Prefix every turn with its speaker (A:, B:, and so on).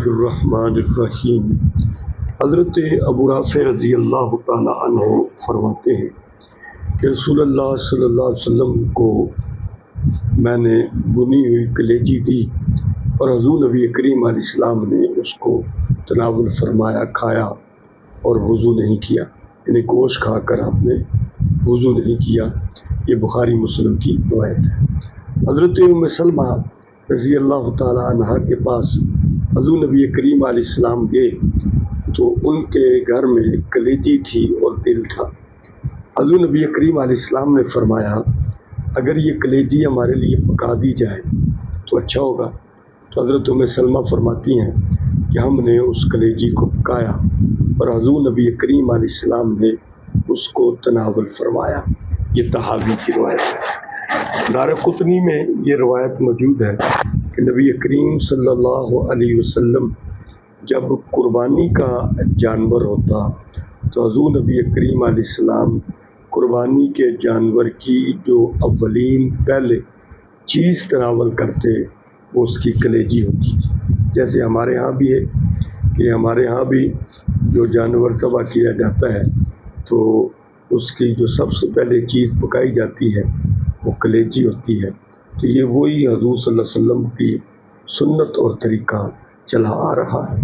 A: الرحمن الرحیم۔ حضرت ابو رافع رضی اللہ تعالی عنہ فرماتے ہیں کہ رسول اللہ صلی اللہ علیہ وسلم کو میں نے بنی ہوئی کلیجی دی اور حضور نبی کریم علیہ السلام نے اس کو تناول فرمایا، کھایا اور وضو نہیں کیا، یعنی گوشت کھا کر آپ نے وضو نہیں کیا۔ یہ بخاری مسلم کی روایت ہے۔ حضرت ام سلمہ رضی اللہ تعالی عنہ کے پاس حضور نبی کریم علیہ السلام گئے تو ان کے گھر میں کلیجی تھی اور دل تھا۔ حضور نبی کریم علیہ السلام نے فرمایا اگر یہ کلیجی ہمارے لیے پکا دی جائے تو اچھا ہوگا۔ تو حضرت ام سلمہ فرماتی ہیں کہ ہم نے اس کلیجی کو پکایا اور حضور نبی کریم علیہ السلام نے اس کو تناول فرمایا۔ یہ طحاوی کی روایت ہے۔ دارقطنی میں یہ روایت موجود ہے کہ نبی کریم صلی اللہ علیہ وسلم جب قربانی کا جانور ہوتا تو حضور نبی کریم علیہ السلام قربانی کے جانور کی جو اولین پہلے چیز تناول کرتے وہ اس کی کلیجی ہوتی تھی۔ جیسے ہمارے ہاں بھی ہے کہ ہمارے ہاں بھی جو جانور ذبح کیا جاتا ہے تو اس کی جو سب سے پہلے چیز پکائی جاتی ہے وہ کلیجی ہوتی ہے۔ تو یہ وہی حضور صلی اللہ علیہ وسلم کی سنت اور طریقہ چلا آ رہا ہے۔